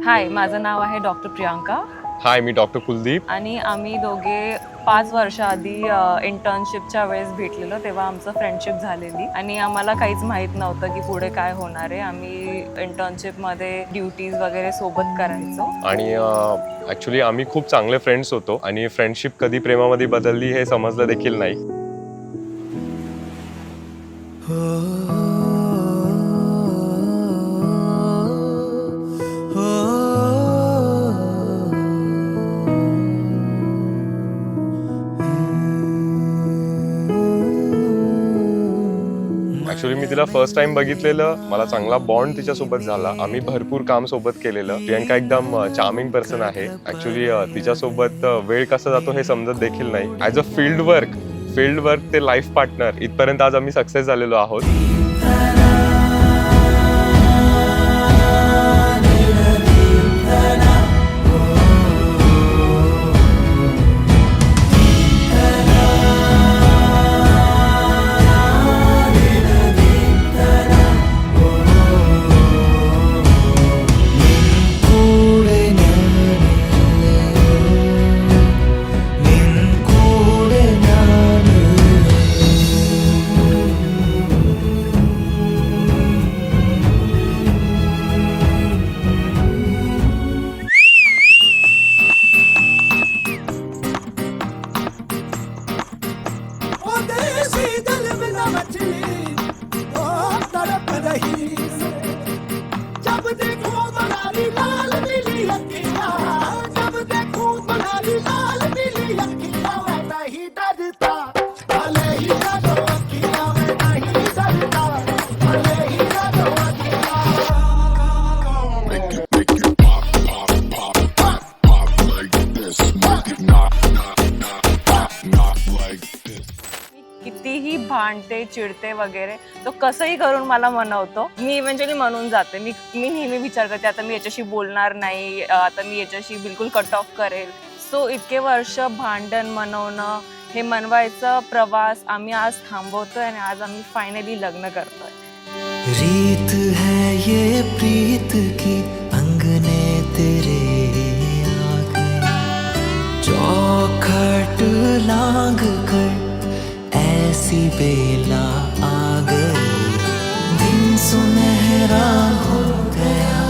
हाय, माझं नाव आहे डॉक्टर प्रियांका हाय, मी डॉक्टर कुलदीप. आणि आम्ही दोघे 5 वर्षाआधी इंटर्नशिपच्या वेळेस भेटलेलो. तेव्हा आमचं फ्रेंडशिप झालेली आणि आम्हाला काहीच माहीत नव्हतं की पुढे काय होणार आहे. आम्ही इंटर्नशिपमध्ये ड्युटीज वगैरे सोबत करायचो. आणि ॲक्च्युली आम्ही खूप चांगले फ्रेंड्स होतो आणि फ्रेंडशिप कधी प्रेमामध्ये बदलली हे समजलं देखील नाही. ॲक्च्युली मी तिला फर्स्ट टाइम बघितलेलं, मला चांगला बॉन्ड तिच्यासोबत झाला. आम्ही भरपूर काम सोबत केलेलं. प्रियांका एकदम चार्मिंग पर्सन आहे. ॲक्च्युली तिच्यासोबत वेळ कसा जातो हे समजत देखील नाही. ॲज अ फील्ड वर्क ते लाईफ पार्टनर इथपर्यंत आज आम्ही सक्सेस झालेलो आहोत. कितीही भांडते चिडते वगैरे तो कसंही करून मला मनवतो. मी इव्हेंच्युअली म्हणून जाते. मी नेहमी विचार करते आता मी याच्याशी बोलणार नाही, आता मी याच्याशी बिलकुल कट ऑफ करेल. सो इतके वर्ष भांडण मनवणं हे मनवायचा प्रवास आम्ही आज थांबवतोय आणि आज आम्ही फायनली लग्न करतोय. रीत है ये प्रीत की अंगने तेरे आ गए, चौखट लांग कर ऐसी बेला आ गई, दिन सुनहरा हो गया,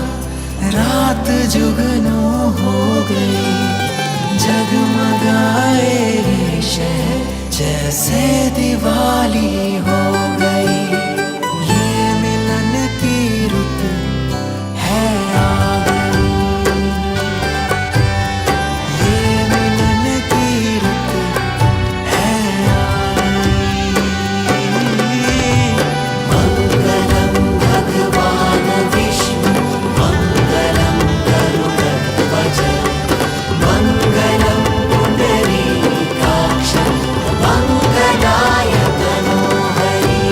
रात जुगनू हो गई, जगमगाए ये शहर जैसे दिवाली हो गई, ये मिलन की रुत है आ गई, ये मिलन की रुत है आ गई। मंगलम भगवान विष्णु मंगलम गरुड़ध्वज मंगलम पुंडरीकाक्ष मंगलाय तनोहरी।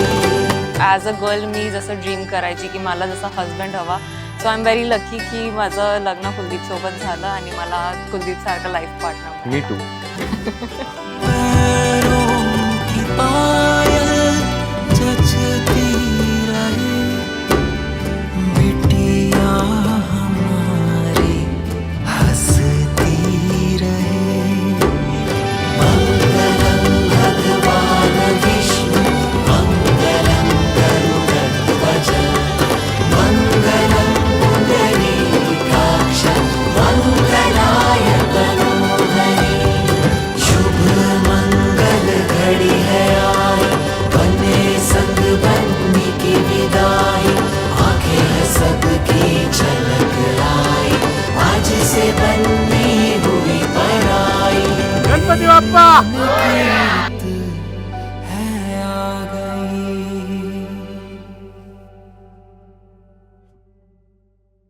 ॲज अ गर्ल मी जसं ड्रीम करायची की मला जसा हजबंड हवा. So I am very lucky की माझं लग्न कुलदीप सोबत झालं आणि मला कुलदीप सारखं लाईफ पार्टनर. Me to. पैरों की